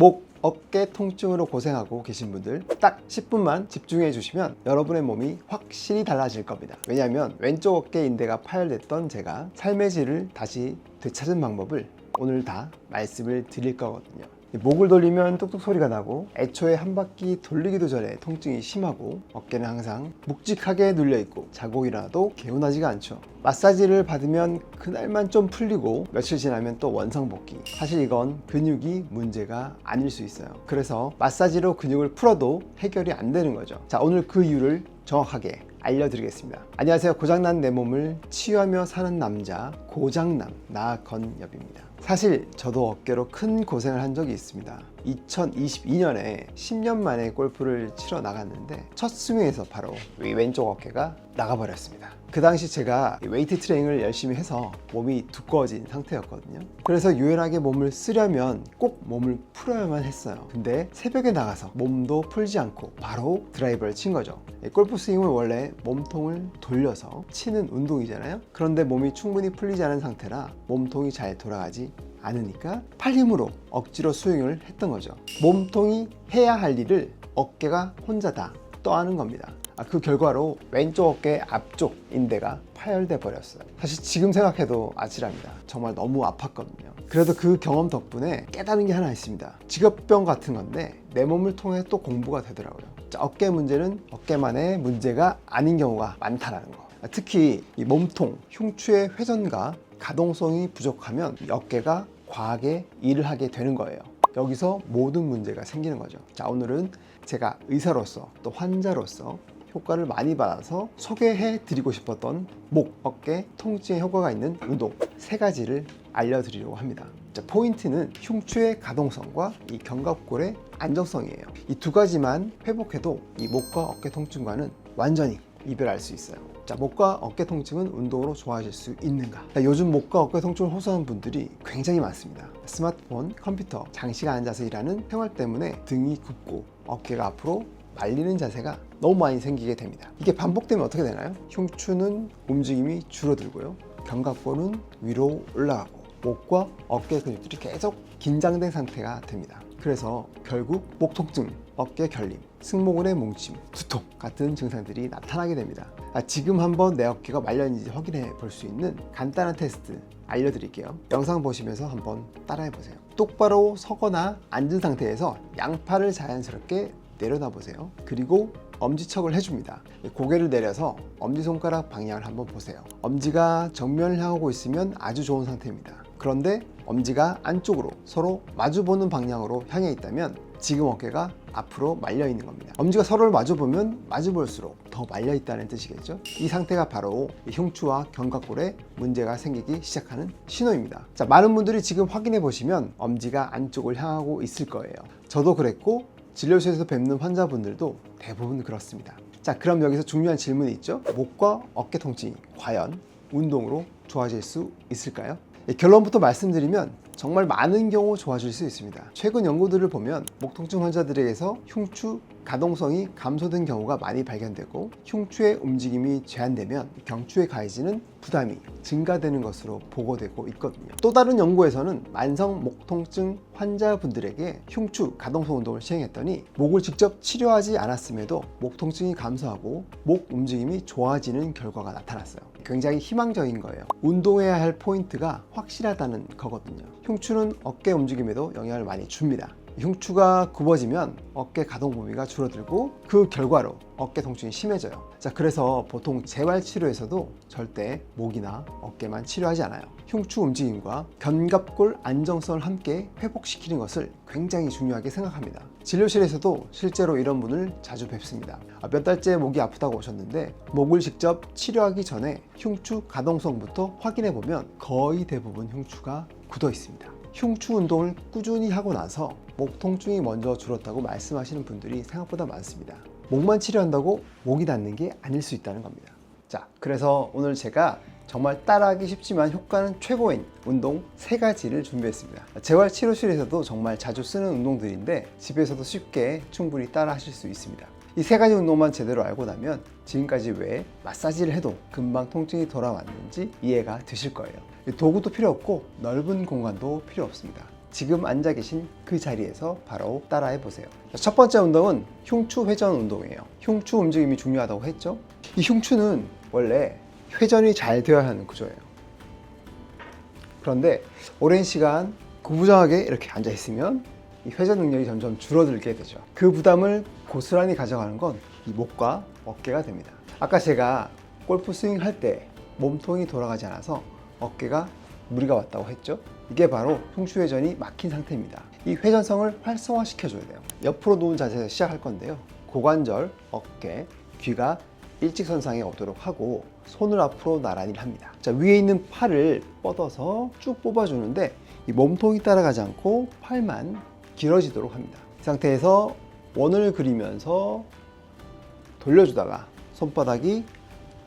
목, 어깨 통증으로 고생하고 계신 분들 딱 10분만 집중해 주시면 여러분의 몸이 확실히 달라질 겁니다. 왜냐하면 왼쪽 어깨 인대가 파열됐던 제가 삶의 질을 다시 되찾은 방법을 오늘 다 말씀을 드릴 거거든요. 목을 돌리면 뚝뚝 소리가 나고 애초에 한 바퀴 돌리기도 전에 통증이 심하고 어깨는 항상 묵직하게 눌려있고 자고 일어나도 개운하지가 않죠. 마사지를 받으면 그날만 좀 풀리고 며칠 지나면 또 원상복귀. 사실 이건 근육이 문제가 아닐 수 있어요. 그래서 마사지로 근육을 풀어도 해결이 안 되는 거죠. 자, 오늘 그 이유를 정확하게 알려드리겠습니다. 안녕하세요. 고장난 내 몸을 치유하며 사는 남자 고장남 나건엽입니다. 사실 저도 어깨로 큰 고생을 한 적이 있습니다. 2022년에 10년 만에 골프를 치러 나갔는데 첫 스윙에서 바로 왼쪽 어깨가 나가버렸습니다. 그 당시 제가 웨이트 트레이닝을 열심히 해서 몸이 두꺼워진 상태였거든요. 그래서 유연하게 몸을 쓰려면 꼭 몸을 풀어야만 했어요. 근데 새벽에 나가서 몸도 풀지 않고 바로 드라이버를 친 거죠. 골프 스윙은 원래 몸통을 돌려서 치는 운동이잖아요. 그런데 몸이 충분히 풀리지 않은 상태라 몸통이 잘 돌아가지 않으니까 팔 힘으로 억지로 스윙을 했던 거죠. 몸통이 해야 할 일을 어깨가 혼자 다 떠하는 겁니다. 그 결과로 왼쪽 어깨 앞쪽 인대가 파열돼 버렸어요. 사실 지금 생각해도 아찔합니다. 정말 너무 아팠거든요. 그래도 그 경험 덕분에 깨달은 게 하나 있습니다. 직업병 같은 건데 내 몸을 통해 또 공부가 되더라고요. 어깨 문제는 어깨만의 문제가 아닌 경우가 많다라는 거. 특히 이 몸통, 흉추의 회전과 가동성이 부족하면 이 어깨가 과하게 일을 하게 되는 거예요. 여기서 모든 문제가 생기는 거죠. 자, 오늘은 제가 의사로서 또 환자로서 효과를 많이 받아서 소개해 드리고 싶었던 목, 어깨 통증에 효과가 있는 운동 3가지를 알려드리려고 합니다. 자, 포인트는 흉추의 가동성과 이 견갑골의 안정성이에요. 이 2가지만 회복해도 이 목과 어깨 통증과는 완전히 이별할 수 있어요. 자, 목과 어깨 통증은 운동으로 좋아질 수 있는가? 자, 요즘 목과 어깨 통증을 호소하는 분들이 굉장히 많습니다. 스마트폰, 컴퓨터, 장시간 앉아서 일하는 생활 때문에 등이 굽고 어깨가 앞으로 말리는 자세가 너무 많이 생기게 됩니다. 이게 반복되면 어떻게 되나요? 흉추는 움직임이 줄어들고요. 견갑골은 위로 올라가고 목과 어깨 근육들이 계속 긴장된 상태가 됩니다. 그래서 결국 목 통증, 어깨 결림, 승모근의 뭉침, 두통 같은 증상들이 나타나게 됩니다. 지금 한번 내 어깨가 말렸는지 확인해 볼 수 있는 간단한 테스트 알려드릴게요. 영상 보시면서 한번 따라해 보세요. 똑바로 서거나 앉은 상태에서 양팔을 자연스럽게 내려놔 보세요. 그리고 엄지척을 해줍니다. 고개를 내려서 엄지손가락 방향을 한번 보세요. 엄지가 정면을 향하고 있으면 아주 좋은 상태입니다. 그런데 엄지가 안쪽으로 서로 마주보는 방향으로 향해 있다면 지금 어깨가 앞으로 말려 있는 겁니다. 엄지가 서로를 마주보면 마주볼수록 더 말려 있다는 뜻이겠죠. 이 상태가 바로 흉추와 견갑골에 문제가 생기기 시작하는 신호입니다. 자, 많은 분들이 지금 확인해 보시면 엄지가 안쪽을 향하고 있을 거예요. 저도 그랬고 진료실에서 뵙는 환자분들도 대부분 그렇습니다. 자, 그럼 여기서 중요한 질문이 있죠. 목과 어깨 통증이 과연 운동으로 좋아질 수 있을까요? 결론부터 말씀드리면 정말 많은 경우 좋아질 수 있습니다. 최근 연구들을 보면 목 통증 환자들에게서 흉추 가동성이 감소된 경우가 많이 발견되고 흉추의 움직임이 제한되면 경추에 가해지는 부담이 증가되는 것으로 보고되고 있거든요. 또 다른 연구에서는 만성 목 통증 환자분들에게 흉추 가동성 운동을 시행했더니 목을 직접 치료하지 않았음에도 목 통증이 감소하고 목 움직임이 좋아지는 결과가 나타났어요. 굉장히 희망적인 거예요. 운동해야 할 포인트가 확실하다는 거거든요. 흉추는 어깨 움직임에도 영향을 많이 줍니다. 흉추가 굽어지면 어깨 가동 범위가 줄어들고 그 결과로 어깨 통증이 심해져요. 자, 그래서 보통 재활 치료에서도 절대 목이나 어깨만 치료하지 않아요. 흉추 움직임과 견갑골 안정성을 함께 회복시키는 것을 굉장히 중요하게 생각합니다. 진료실에서도 실제로 이런 분을 자주 뵙습니다. 몇 달째 목이 아프다고 오셨는데 목을 직접 치료하기 전에 흉추 가동성부터 확인해 보면 거의 대부분 흉추가 굳어 있습니다. 흉추 운동을 꾸준히 하고 나서 목 통증이 먼저 줄었다고 말씀하시는 분들이 생각보다 많습니다. 목만 치료한다고 목이 낫는 게 아닐 수 있다는 겁니다. 자, 그래서 오늘 제가 정말 따라하기 쉽지만 효과는 최고인 운동 3가지를 준비했습니다. 재활치료실에서도 정말 자주 쓰는 운동들인데 집에서도 쉽게 충분히 따라 하실 수 있습니다. 이 3가지 운동만 제대로 알고 나면 지금까지 왜 마사지를 해도 금방 통증이 돌아왔는지 이해가 되실 거예요. 도구도 필요 없고 넓은 공간도 필요 없습니다. 지금 앉아 계신 그 자리에서 바로 따라해 보세요. 첫 번째 운동은 흉추 회전 운동이에요. 흉추 움직임이 중요하다고 했죠. 이 흉추는 원래 회전이 잘 되어야 하는 구조예요. 그런데 오랜 시간 구부정하게 이렇게 앉아 있으면 이 회전 능력이 점점 줄어들게 되죠. 그 부담을 고스란히 가져가는 건 이 목과 어깨가 됩니다. 아까 제가 골프 스윙 할 때 몸통이 돌아가지 않아서 어깨가 무리가 왔다고 했죠. 이게 바로 흉추 회전이 막힌 상태입니다. 이 회전성을 활성화시켜 줘야 돼요. 옆으로 누운 자세에서 시작할 건데요. 고관절, 어깨, 귀가 일직선상에 오도록 하고 손을 앞으로 나란히 합니다. 자, 위에 있는 팔을 뻗어서 쭉 뽑아주는데 이 몸통이 따라가지 않고 팔만 길어지도록 합니다. 이 상태에서 원을 그리면서 돌려주다가 손바닥이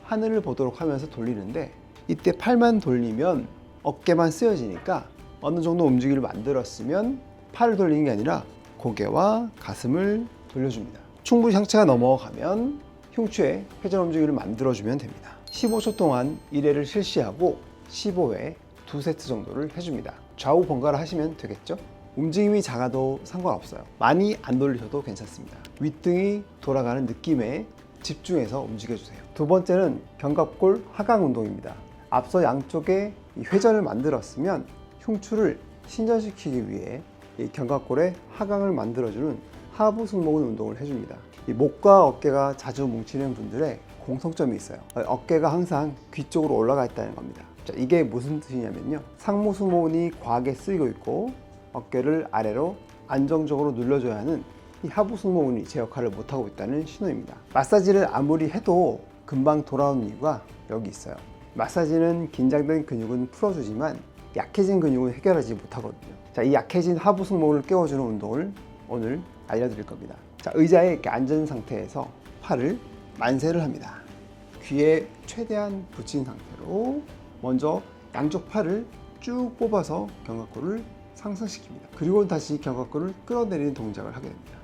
하늘을 보도록 하면서 돌리는데 이때 팔만 돌리면 어깨만 쓰여지니까 어느 정도 움직임을 만들었으면 팔을 돌리는 게 아니라 고개와 가슴을 돌려줍니다. 충분히 상체가 넘어가면 흉추의 회전 움직임을 만들어주면 됩니다. 15초 동안 1회를 실시하고 15회 2세트 정도를 해줍니다. 좌우 번갈아 하시면 되겠죠? 움직임이 작아도 상관없어요. 많이 안 돌리셔도 괜찮습니다. 윗등이 돌아가는 느낌에 집중해서 움직여주세요. 두 번째는 견갑골 하강 운동입니다. 앞서 양쪽에 회전을 만들었으면 흉추를 신전시키기 위해 이 견갑골의 하강을 만들어주는 하부 승모근 운동을 해줍니다. 이 목과 어깨가 자주 뭉치는 분들의 공통점이 있어요. 어깨가 항상 귀 쪽으로 올라가 있다는 겁니다. 자, 이게 무슨 뜻이냐면요. 상부 승모근이 과하게 쓰이고 있고 어깨를 아래로 안정적으로 눌러줘야 하는 이 하부 승모근이 제 역할을 못하고 있다는 신호입니다. 마사지를 아무리 해도 금방 돌아오는 이유가 여기 있어요. 마사지는 긴장된 근육은 풀어주지만 약해진 근육은 해결하지 못하거든요. 자, 이 약해진 하부 승모근을 깨워주는 운동을 오늘 알려드릴 겁니다. 자, 의자에 이렇게 앉은 상태에서 팔을 만세를 합니다. 귀에 최대한 붙인 상태로 먼저 양쪽 팔을 쭉 뽑아서 견갑골을 상승시킵니다. 그리고 다시 견갑골을 끌어내리는 동작을 하게 됩니다.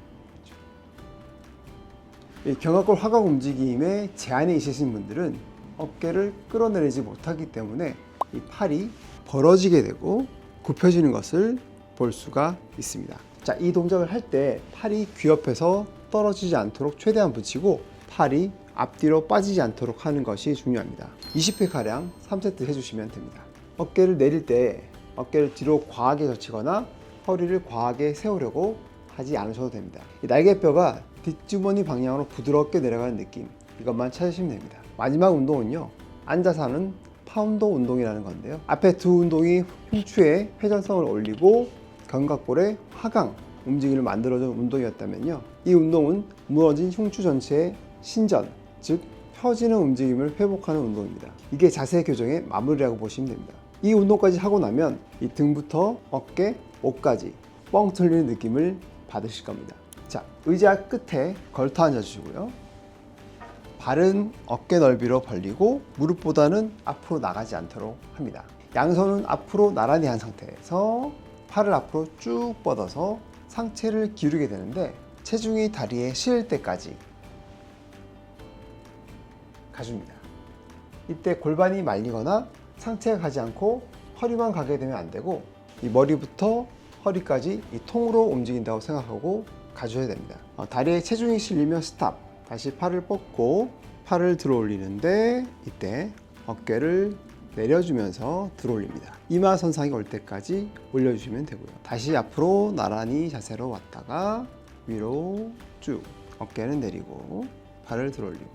이 견갑골 하강 움직임에 제한이 있으신 분들은 어깨를 끌어내리지 못하기 때문에 이 팔이 벌어지게 되고 굽혀지는 것을 볼 수가 있습니다. 자, 이 동작을 할 때 팔이 귀 옆에서 떨어지지 않도록 최대한 붙이고 팔이 앞뒤로 빠지지 않도록 하는 것이 중요합니다. 20회 가량 3세트 해주시면 됩니다. 어깨를 내릴 때 어깨를 뒤로 과하게 젖히거나 허리를 과하게 세우려고 하지 않으셔도 됩니다. 이 날개뼈가 뒷주머니 방향으로 부드럽게 내려가는 느낌, 이것만 찾으시면 됩니다. 마지막 운동은요, 앉아서 하는 파운더 운동이라는 건데요. 앞에 두 운동이 흉추의 회전성을 올리고 견갑골의 하강 움직임을 만들어준 운동이었다면요, 이 운동은 무너진 흉추 전체의 신전, 즉 펴지는 움직임을 회복하는 운동입니다. 이게 자세 교정의 마무리라고 보시면 됩니다. 이 운동까지 하고 나면 이 등부터 어깨, 목까지 뻥 뚫리는 느낌을 받으실 겁니다. 자, 의자 끝에 걸터 앉아 주시고요. 발은 어깨 넓이로 벌리고 무릎보다는 앞으로 나가지 않도록 합니다. 양손은 앞으로 나란히 한 상태에서 팔을 앞으로 쭉 뻗어서 상체를 기울이게 되는데 체중이 다리에 실을 때까지 가줍니다. 이때 골반이 말리거나 상체가 가지 않고 허리만 가게 되면 안 되고 이 머리부터 허리까지 이 통으로 움직인다고 생각하고 가줘야 됩니다. 다리에 체중이 실리면 스탑. 다시 팔을 뻗고 팔을 들어 올리는데 이때 어깨를 내려주면서 들어 올립니다. 이마 선상이 올 때까지 올려주시면 되고요. 다시 앞으로 나란히 자세로 왔다가 위로 쭉 어깨는 내리고 팔을 들어 올리고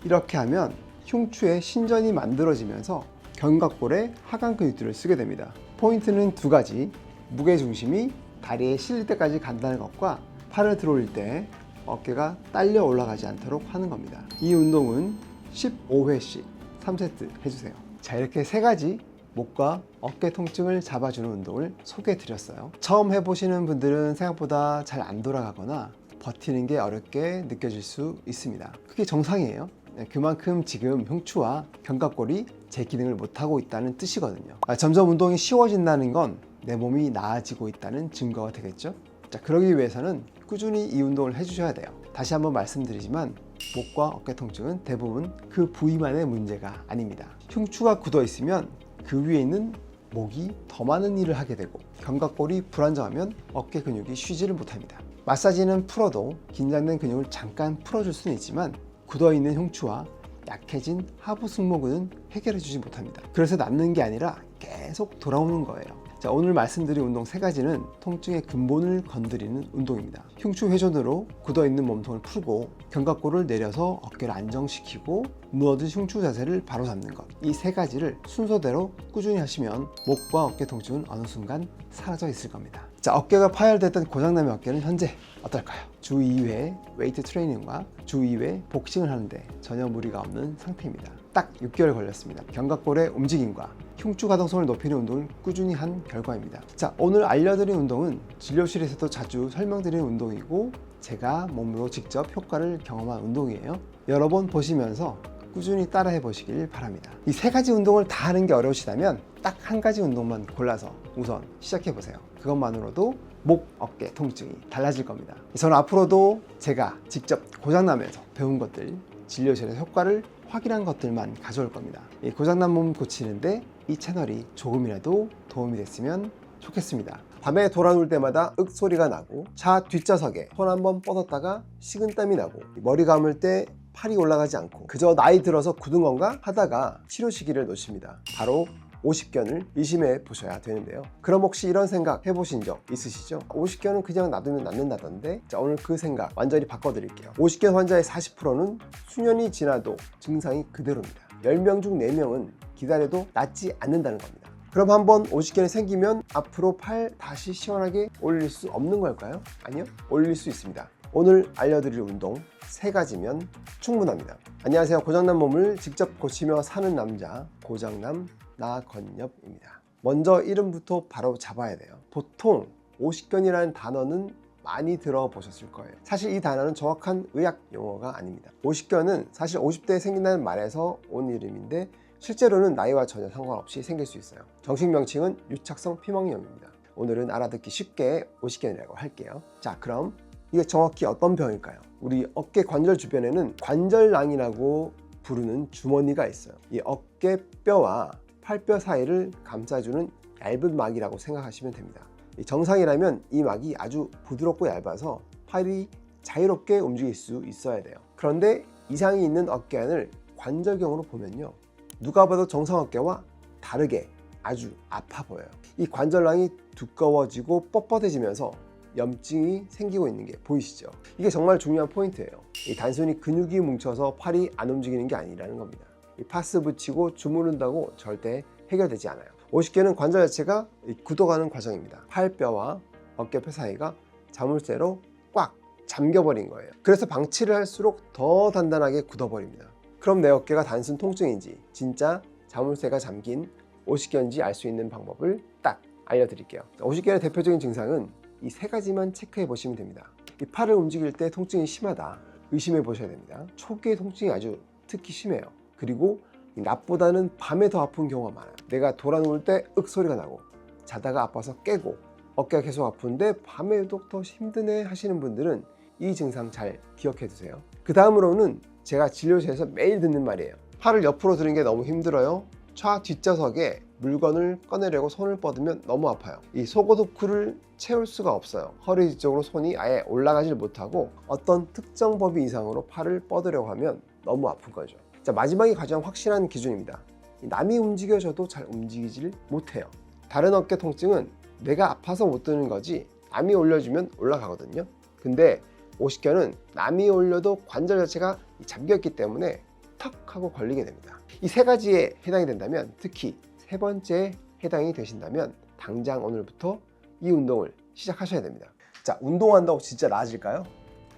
이렇게 하면 흉추의 신전이 만들어지면서 견갑골의 하강 근육들을 쓰게 됩니다. 포인트는 두 가지. 무게중심이 다리에 실릴 때까지 간다는 것과 팔을 들어 올릴 때 어깨가 딸려 올라가지 않도록 하는 겁니다. 이 운동은 15회씩 3세트 해주세요. 자, 이렇게 세 가지 목과 어깨 통증을 잡아주는 운동을 소개해 드렸어요. 처음 해보시는 분들은 생각보다 잘 안 돌아가거나 버티는 게 어렵게 느껴질 수 있습니다. 그게 정상이에요. 그만큼 지금 흉추와 견갑골이 제 기능을 못하고 있다는 뜻이거든요. 점점 운동이 쉬워진다는 건 내 몸이 나아지고 있다는 증거가 되겠죠. 자, 그러기 위해서는 꾸준히 이 운동을 해주셔야 돼요. 다시 한번 말씀드리지만 목과 어깨 통증은 대부분 그 부위만의 문제가 아닙니다. 흉추가 굳어 있으면 그 위에 있는 목이 더 많은 일을 하게 되고 견갑골이 불안정하면 어깨 근육이 쉬지를 못합니다. 마사지는 풀어도 긴장된 근육을 잠깐 풀어줄 수는 있지만 굳어있는 흉추와 약해진 하부 승모근은 해결해주지 못합니다. 그래서 남는 게 아니라 계속 돌아오는 거예요. 자, 오늘 말씀드린 운동 3가지는 통증의 근본을 건드리는 운동입니다. 흉추 회전으로 굳어있는 몸통을 풀고 견갑골을 내려서 어깨를 안정시키고 무너진 흉추 자세를 바로잡는 것. 이 3가지를 순서대로 꾸준히 하시면 목과 어깨 통증은 어느 순간 사라져 있을 겁니다. 자, 어깨가 파열됐던 고장남의 어깨는 현재 어떨까요? 주 2회 웨이트 트레이닝과 주 2회 복싱을 하는데 전혀 무리가 없는 상태입니다. 딱 6개월 걸렸습니다. 견갑골의 움직임과 흉추 가동성을 높이는 운동을 꾸준히 한 결과입니다. 자, 오늘 알려드린 운동은 진료실에서도 자주 설명드리는 운동이고 제가 몸으로 직접 효과를 경험한 운동이에요. 여러 번 보시면서 꾸준히 따라해 보시길 바랍니다. 이 3가지 운동을 다 하는 게 어려우시다면 딱 한 가지 운동만 골라서 우선 시작해 보세요. 그것만으로도 목, 어깨 통증이 달라질 겁니다. 저는 앞으로도 제가 직접 고장나면서 배운 것들, 진료실에서 효과를 확인한 것들만 가져올 겁니다. 이 고장난 몸 고치는데 이 채널이 조금이라도 도움이 됐으면 좋겠습니다. 밤에 돌아누울 때마다 윽 소리가 나고 차 뒷좌석에 손 한번 뻗었다가 식은땀이 나고 머리 감을 때 팔이 올라가지 않고 그저 나이 들어서 굳은 건가 하다가 치료 시기를 놓칩니다. 바로 오십견을 의심해 보셔야 되는데요. 그럼 혹시 이런 생각 해보신 적 있으시죠? 오십견은 그냥 놔두면 낫는다던데. 자, 오늘 그 생각 완전히 바꿔드릴게요. 오십견 환자의 40%는 수년이 지나도 증상이 그대로입니다. 10명 중 4명은 기다려도 낫지 않는다는 겁니다. 그럼 한번 오십견이 생기면 앞으로 팔 다시 시원하게 올릴 수 없는 걸까요? 아니요, 올릴 수 있습니다. 오늘 알려드릴 운동 3가지면 충분합니다. 안녕하세요. 고장난 몸을 직접 고치며 사는 남자 고장남 나건엽입니다. 먼저 이름부터 바로 잡아야 돼요. 보통 오십견이라는 단어는 많이 들어보셨을 거예요. 사실 이 단어는 정확한 의학 용어가 아닙니다. 오십견은 사실 50대에 생긴다는 말에서 온 이름인데 실제로는 나이와 전혀 상관없이 생길 수 있어요. 정식 명칭은 유착성 피멍염입니다. 오늘은 알아듣기 쉽게 오십견이라고 할게요. 자, 그럼 이게 정확히 어떤 병일까요? 우리 어깨 관절 주변에는 관절낭이라고 부르는 주머니가 있어요. 이 어깨뼈와 팔뼈 사이를 감싸주는 얇은 막이라고 생각하시면 됩니다. 정상이라면 이 막이 아주 부드럽고 얇아서 팔이 자유롭게 움직일 수 있어야 돼요. 그런데 이상이 있는 어깨안을 관절경으로 보면요, 누가 봐도 정상 어깨와 다르게 아주 아파 보여요. 이 관절낭이 두꺼워지고 뻣뻣해지면서 염증이 생기고 있는 게 보이시죠? 이게 정말 중요한 포인트예요. 단순히 근육이 뭉쳐서 팔이 안 움직이는 게 아니라는 겁니다. 파스 붙이고 주무른다고 절대 해결되지 않아요. 오십견은 관절 자체가 굳어가는 과정입니다. 팔뼈와 어깨뼈 사이가 자물쇠로 꽉 잠겨버린 거예요. 그래서 방치를 할수록 더 단단하게 굳어버립니다. 그럼 내 어깨가 단순 통증인지 진짜 자물쇠가 잠긴 오십견인지 알 수 있는 방법을 딱 알려드릴게요. 오십견의 대표적인 증상은 이 3가지만 체크해 보시면 됩니다. 이 팔을 움직일 때 통증이 심하다, 의심해 보셔야 됩니다. 초기의 통증이 아주 특히 심해요. 그리고 낮보다는 밤에 더 아픈 경우가 많아요. 내가 돌아 누울 때 윽 소리가 나고 자다가 아파서 깨고 어깨가 계속 아픈데 밤에도 더 힘드네 하시는 분들은 이 증상 잘 기억해 두세요. 그 다음으로는 제가 진료실에서 매일 듣는 말이에요. 팔을 옆으로 드는 게 너무 힘들어요. 차 뒷좌석에 물건을 꺼내려고 손을 뻗으면 너무 아파요. 이 속옷 후크를 채울 수가 없어요. 허리 뒤쪽으로 손이 아예 올라가질 못하고 어떤 특정 범위 이상으로 팔을 뻗으려고 하면 너무 아픈 거죠. 자, 마지막이 가장 확실한 기준입니다. 남이 움직여줘도 잘 움직이질 못해요. 다른 어깨 통증은 내가 아파서 못 드는 거지 남이 올려주면 올라가거든요. 근데 오십견은 남이 올려도 관절 자체가 잠겼기 때문에 턱 하고 걸리게 됩니다. 이 3가지에 해당이 된다면, 특히 3번째에 해당이 되신다면 당장 오늘부터 이 운동을 시작하셔야 됩니다. 자, 운동한다고 진짜 나아질까요?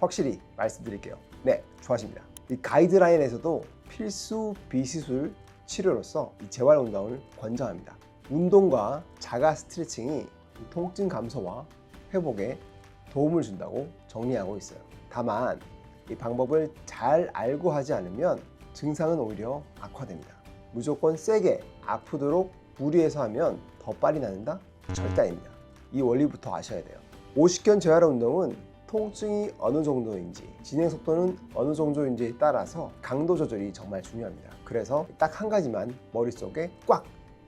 확실히 말씀드릴게요. 네, 좋아집니다. 이 가이드라인에서도 필수 비시술 치료로서 이 재활 운동을 권장합니다. 운동과 자가 스트레칭이 통증 감소와 회복에 도움을 준다고 정리하고 있어요. 다만 이 방법을 잘 알고 하지 않으면 증상은 오히려 악화됩니다. 무조건 세게 아프도록 무리해서 하면 더 빨리 낫는다? 절대 아닙니다. 이 원리부터 아셔야 돼요. 오십견 재활 운동은 통증이 어느 정도인지, 진행 속도는 어느 정도인지에 따라서 강도 조절이 정말 중요합니다. 그래서 딱 한 가지만 머릿속에 꽉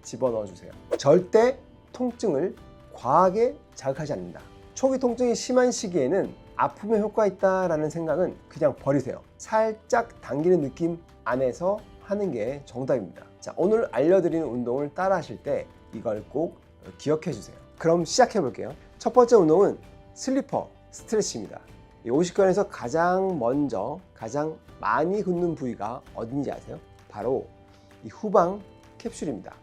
집어넣어 주세요. 절대 통증을 과하게 자극하지 않는다. 초기 통증이 심한 시기에는 아프면 효과 있다라는 생각은 그냥 버리세요. 살짝 당기는 느낌 안에서 하는 게 정답입니다. 자, 오늘 알려드리는 운동을 따라 하실 때 이걸 꼭 기억해 주세요. 그럼 시작해 볼게요. 첫 번째 운동은 슬리퍼 스트레치입니다. 이 50견에서 가장 먼저 가장 많이 굽는 부위가 어딘지 아세요? 바로 이 후방 캡슐입니다.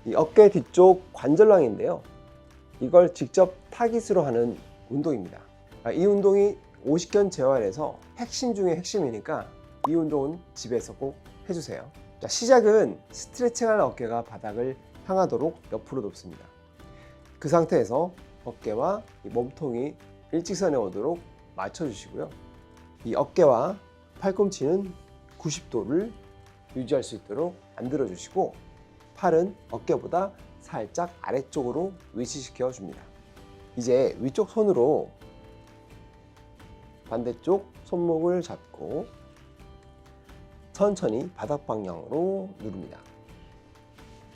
이 어깨 뒤쪽 관절랑인데요. 이걸 직접 타깃으로 하는 운동입니다. 이 운동이 50견 재활에서 핵심 중에 핵심이니까 이 운동은 집에서 꼭 해주세요. 자, 시작은 스트레칭할 어깨가 바닥을 향하도록 옆으로 높습니다. 그 상태에서 어깨와 이 몸통이 일직선에 오도록 맞춰주시고요. 이 어깨와 팔꿈치는 90도를 유지할 수 있도록 만들어 주시고 팔은 어깨보다 살짝 아래쪽으로 위치시켜 줍니다. 이제 위쪽 손으로 반대쪽 손목을 잡고 천천히 바닥 방향으로 누릅니다.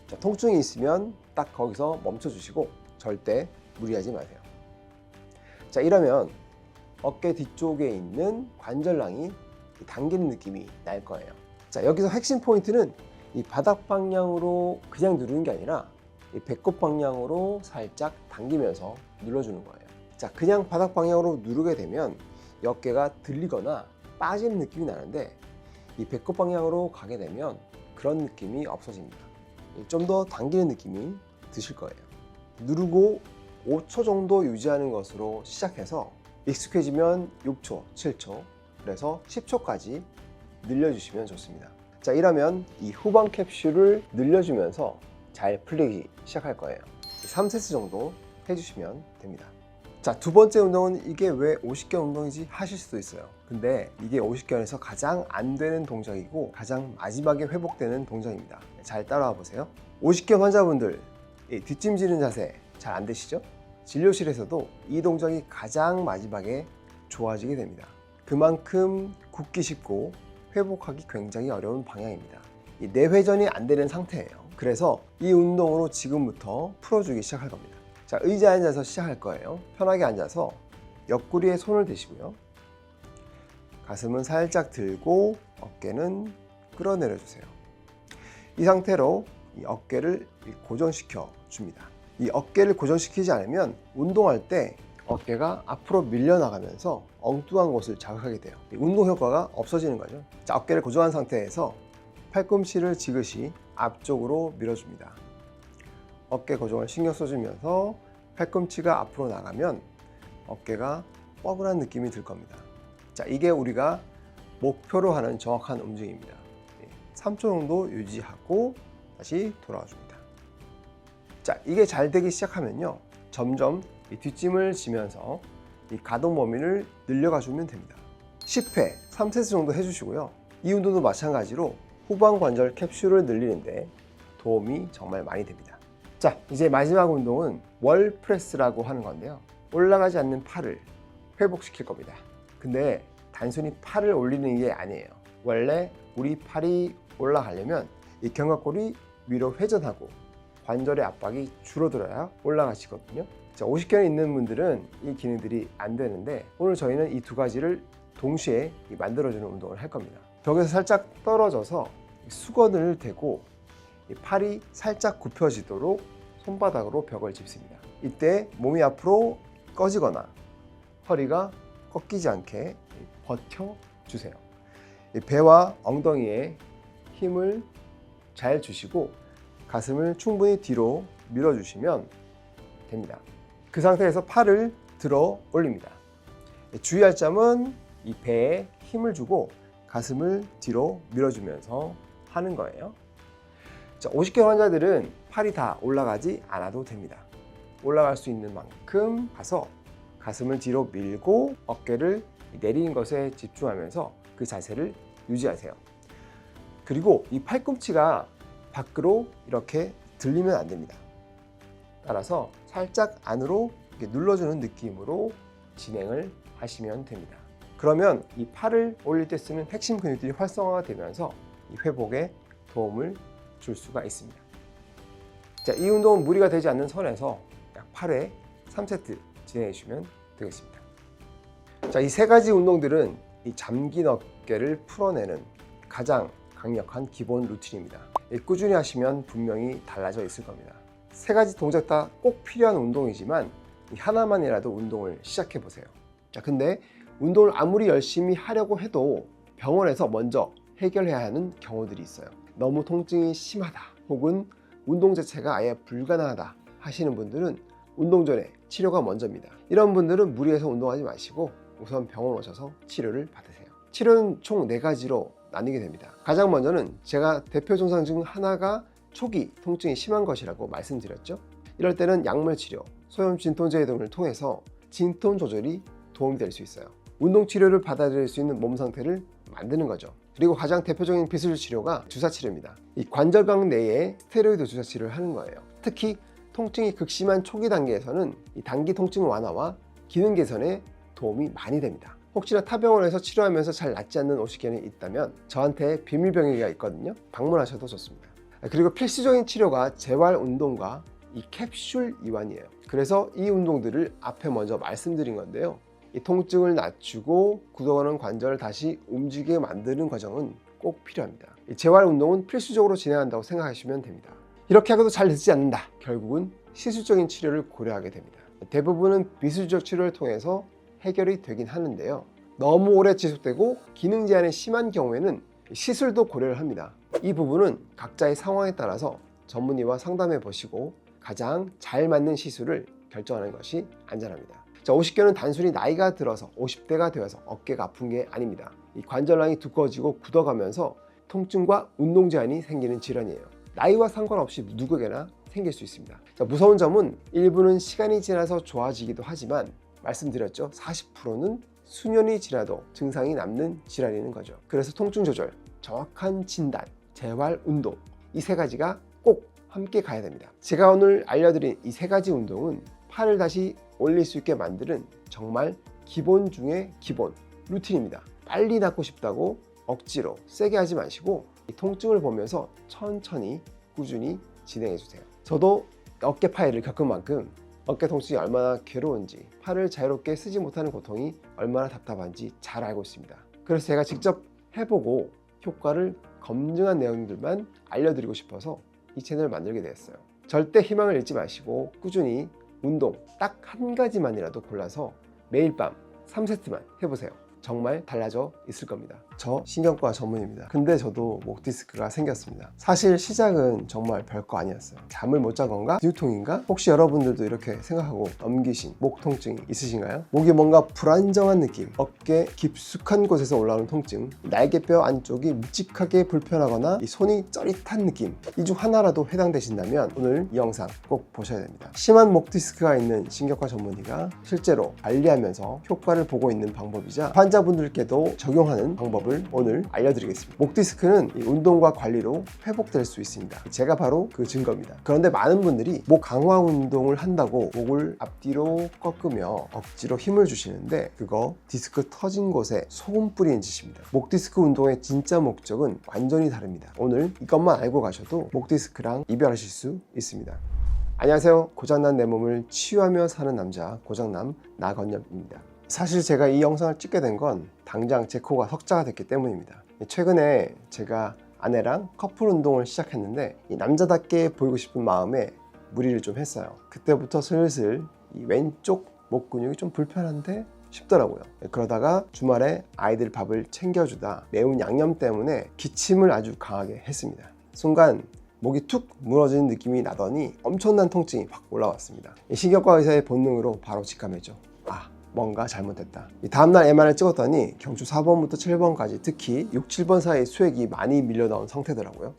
자, 통증이 있으면 딱 거기서 멈춰 주시고 절대 무리하지 마세요. 자, 이러면 어깨 뒤쪽에 있는 관절랑이 당기는 느낌이 날 거예요. 자, 여기서 핵심 포인트는 이 바닥 방향으로 그냥 누르는 게 아니라 이 배꼽 방향으로 살짝 당기면서 눌러주는 거예요. 자, 그냥 바닥 방향으로 누르게 되면 이 어깨가 들리거나 빠지는 느낌이 나는데 이 배꼽 방향으로 가게 되면 그런 느낌이 없어집니다. 좀 더 당기는 느낌이 드실 거예요. 누르고 5초 정도 유지하는 것으로 시작해서 익숙해지면 6초, 7초, 그래서 10초까지 늘려주시면 좋습니다. 자, 이러면 이 후방 캡슐을 늘려주면서 잘 풀리기 시작할 거예요. 3세트 정도 해주시면 됩니다. 자, 두 번째 운동은 이게 왜 50견 운동이지 하실 수도 있어요. 근데 이게 50견에서 가장 안 되는 동작이고 가장 마지막에 회복되는 동작입니다. 잘 따라와 보세요. 50견 환자분들 뒷짐지는 자세 잘 안 되시죠? 진료실에서도 이 동작이 가장 마지막에 좋아지게 됩니다. 그만큼 굽기 쉽고 회복하기 굉장히 어려운 방향입니다. 이 내회전이 안 되는 상태예요. 그래서 이 운동으로 지금부터 풀어주기 시작할 겁니다. 자, 의자에 앉아서 시작할 거예요. 편하게 앉아서 옆구리에 손을 대시고요. 가슴은 살짝 들고 어깨는 끌어내려 주세요. 이 상태로 이 어깨를 고정시켜 줍니다. 이 어깨를 고정시키지 않으면 운동할 때 어깨가 앞으로 밀려나가면서 엉뚱한 곳을 자극하게 돼요. 운동 효과가 없어지는 거죠. 자, 어깨를 고정한 상태에서 팔꿈치를 지그시 앞쪽으로 밀어줍니다. 어깨 고정을 신경 써주면서 팔꿈치가 앞으로 나가면 어깨가 뻐근한 느낌이 들 겁니다. 자, 이게 우리가 목표로 하는 정확한 움직임입니다. 3초 정도 유지하고 다시 돌아와 줍니다. 자, 이게 잘 되기 시작하면요, 점점 이 뒷짐을 지면서 이 가동 범위를 늘려가 주면 됩니다. 10회 3세트 정도 해주시고요. 이 운동도 마찬가지로 후방 관절 캡슐을 늘리는데 도움이 정말 많이 됩니다. 자, 이제 마지막 운동은 월 프레스라고 하는 건데요, 올라가지 않는 팔을 회복시킬 겁니다. 근데 단순히 팔을 올리는 게 아니에요. 원래 우리 팔이 올라가려면 이 견갑골이 위로 회전하고 관절의 압박이 줄어들어야 올라가시거든요. 자, 50견에 있는 분들은 이 기능들이 안 되는데 오늘 저희는 이 두 가지를 동시에 만들어주는 운동을 할 겁니다. 벽에서 살짝 떨어져서 수건을 대고 이 팔이 살짝 굽혀지도록 손바닥으로 벽을 짚습니다. 이때 몸이 앞으로 꺼지거나 허리가 꺾이지 않게 버텨주세요. 배와 엉덩이에 힘을 잘 주시고 가슴을 충분히 뒤로 밀어주시면 됩니다. 그 상태에서 팔을 들어 올립니다. 주의할 점은 이 배에 힘을 주고 가슴을 뒤로 밀어주면서 하는 거예요. 자, 50견 환자들은 팔이 다 올라가지 않아도 됩니다. 올라갈 수 있는 만큼 가서 가슴을 뒤로 밀고 어깨를 내리는 것에 집중하면서 그 자세를 유지하세요. 그리고 이 팔꿈치가 밖으로 이렇게 들리면 안 됩니다. 따라서 살짝 안으로 이렇게 눌러주는 느낌으로 진행을 하시면 됩니다. 그러면 이 팔을 올릴 때 쓰는 핵심 근육들이 활성화가 되면서 이 회복에 도움을 줄 수가 있습니다. 자, 이 운동은 무리가 되지 않는 선에서 약 8회 3세트 진행해 주시면 되겠습니다. 자, 이 세 가지 운동들은 이 잠긴 어깨를 풀어내는 가장 강력한 기본 루틴입니다. 꾸준히 하시면 분명히 달라져 있을 겁니다. 세 가지 동작 다 꼭 필요한 운동이지만 하나만이라도 운동을 시작해 보세요. 자, 근데 운동을 아무리 열심히 하려고 해도 병원에서 먼저 해결해야 하는 경우들이 있어요. 너무 통증이 심하다 혹은 운동 자체가 아예 불가능하다 하시는 분들은 운동 전에 치료가 먼저입니다. 이런 분들은 무리해서 운동하지 마시고 우선 병원 오셔서 치료를 받으세요. 치료는 총 4가지로 나뉘게 됩니다. 가장 먼저는 제가 대표 증상 중 하나가 초기 통증이 심한 것이라고 말씀드렸죠. 이럴 때는 약물 치료, 소염 진통제 등을 통해서 진통 조절이 도움이 될 수 있어요. 운동 치료를 받아들일 수 있는 몸 상태를 만드는 거죠. 그리고 가장 대표적인 비술 치료가 주사 치료입니다. 이 관절각 내에 스테로이드 주사 치료를 하는 거예요. 특히 통증이 극심한 초기 단계에서는 이 단기 통증 완화와 기능 개선에 도움이 많이 됩니다. 혹시나 타 병원에서 치료하면서 잘 낫지 않는 오시견이 있다면 저한테 비밀병기가 있거든요. 방문하셔도 좋습니다. 그리고 필수적인 치료가 재활 운동과 이 캡슐 이완이에요. 그래서 이 운동들을 앞에 먼저 말씀드린 건데요. 이 통증을 낮추고 굳어가는 관절을 다시 움직이게 만드는 과정은 꼭 필요합니다. 이 재활 운동은 필수적으로 진행한다고 생각하시면 됩니다. 이렇게 하고도 잘 되지 않는다. 결국은 시술적인 치료를 고려하게 됩니다. 대부분은 비수적 치료를 통해서 해결이 되긴 하는데요. 너무 오래 지속되고 기능 제한이 심한 경우에는 시술도 고려를 합니다. 이 부분은 각자의 상황에 따라서 전문의와 상담해 보시고 가장 잘 맞는 시술을 결정하는 것이 안전합니다. 자, 오십견은 단순히 나이가 들어서 50대가 되어서 어깨가 아픈 게 아닙니다. 이 관절랑이 두꺼워지고 굳어가면서 통증과 운동 제한이 생기는 질환이에요. 나이와 상관없이 누구에게나 생길 수 있습니다. 자, 무서운 점은 일부는 시간이 지나서 좋아지기도 하지만 말씀드렸죠. 40%는 수년이 지나도 증상이 남는 질환이는 거죠. 그래서 통증 조절, 정확한 진단, 재활 운동 이 3가지가 꼭 함께 가야 됩니다. 제가 오늘 알려드린 이 3가지 운동은 팔을 다시 올릴 수 있게 만드는 정말 기본 중에 기본 루틴입니다. 빨리 낫고 싶다고 억지로 세게 하지 마시고 이 통증을 보면서 천천히 꾸준히 진행해 주세요. 저도 어깨 파열을 겪은 만큼 어깨 통증이 얼마나 괴로운지, 팔을 자유롭게 쓰지 못하는 고통이 얼마나 답답한지 잘 알고 있습니다. 그래서 제가 직접 해보고 효과를 검증한 내용들만 알려드리고 싶어서 이 채널을 만들게 되었어요. 절대 희망을 잃지 마시고 꾸준히 운동 딱 1가지만이라도 골라서 매일 밤 3세트만 해보세요. 정말 달라져 있을 겁니다. 저 신경과 전문입니다. 근데 저도 목 디스크가 생겼습니다. 사실 시작은 정말 별거 아니었어요. 잠을 못 잔 건가? 두통인가? 혹시 여러분들도 이렇게 생각하고 넘기신 목 통증이 있으신가요? 목이 뭔가 불안정한 느낌, 어깨 깊숙한 곳에서 올라오는 통증, 날개뼈 안쪽이 묵직하게 불편하거나 이 손이 쩌릿한 느낌, 이 중 하나라도 해당되신다면 오늘 이 영상 꼭 보셔야 됩니다. 심한 목 디스크가 있는 신경과 전문의가 실제로 관리하면서 효과를 보고 있는 방법이자 환자분들께도 적용하는 방법을 오늘 알려드리겠습니다. 목 디스크는 이 운동과 관리로 회복될 수 있습니다. 제가 바로 그 증거입니다. 그런데 많은 분들이 목 강화 운동을 한다고 목을 앞뒤로 꺾으며 억지로 힘을 주시는데 그거 디스크 터진 곳에 소금 뿌리는 짓입니다. 목 디스크 운동의 진짜 목적은 완전히 다릅니다. 오늘 이것만 알고 가셔도 목 디스크랑 이별하실 수 있습니다. 안녕하세요. 고장난 내 몸을 치유하며 사는 남자 고장남 나건엽입니다. 사실 제가 이 영상을 찍게 된 건 당장 제 코가 석자가 됐기 때문입니다. 최근에 제가 아내랑 커플 운동을 시작했는데 이 남자답게 보이고 싶은 마음에 무리를 좀 했어요. 그때부터 슬슬 이 왼쪽 목 근육이 좀 불편한데 싶더라고요. 그러다가 주말에 아이들 밥을 챙겨주다 매운 양념 때문에 기침을 아주 강하게 했습니다. 순간 목이 툭 무너지는 느낌이 나더니 엄청난 통증이 확 올라왔습니다. 신경과 의사의 본능으로 바로 직감했죠. 뭔가 잘못됐다. 다음날 MR을 찍었더니 경추 4번부터 7번까지 특히 6, 7번 사이 수액이 많이 밀려나온 상태더라고요.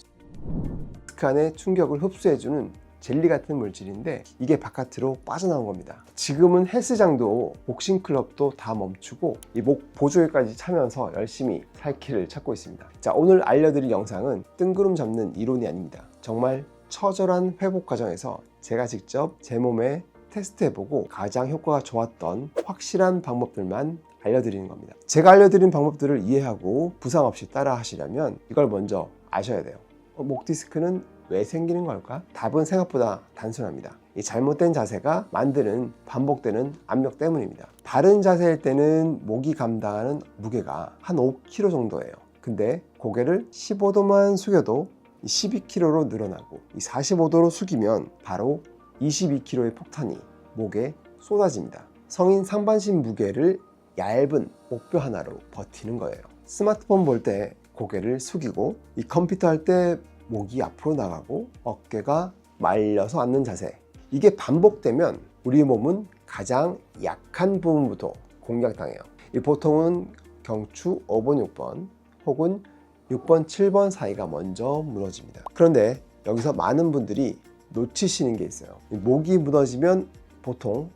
디스크 안에 충격을 흡수해주는 젤리 같은 물질인데 이게 바깥으로 빠져나온 겁니다. 지금은 헬스장도 복싱클럽도 다 멈추고 이 목 보조개까지 차면서 열심히 살 길을 찾고 있습니다. 자, 오늘 알려드릴 영상은 뜬구름 잡는 이론이 아닙니다. 정말 처절한 회복 과정에서 제가 직접 제 몸에 테스트해보고 가장 효과가 좋았던 확실한 방법들만 알려드리는 겁니다. 제가 알려드린 방법들을 이해하고 부상 없이 따라 하시려면 이걸 먼저 아셔야 돼요. 목 디스크는 왜 생기는 걸까? 답은 생각보다 단순합니다. 이 잘못된 자세가 만드는 반복되는 압력 때문입니다. 바른 자세일 때는 목이 감당하는 무게가 한 5kg 정도예요. 근데 고개를 15도만 숙여도 12kg로 늘어나고 45도로 숙이면 바로 22kg의 폭탄이 목에 쏟아집니다. 성인 상반신 무게를 얇은 목뼈 하나로 버티는 거예요. 스마트폰 볼 때 고개를 숙이고 이 컴퓨터 할 때 목이 앞으로 나가고 어깨가 말려서 앉는 자세, 이게 반복되면 우리 몸은 가장 약한 부분부터 공략당해요. 이 보통은 경추 5번, 6번 혹은 6번, 7번 사이가 먼저 무너집니다. 그런데 여기서 많은 분들이 놓치시는 게 있어요. 목이 무너지면 보통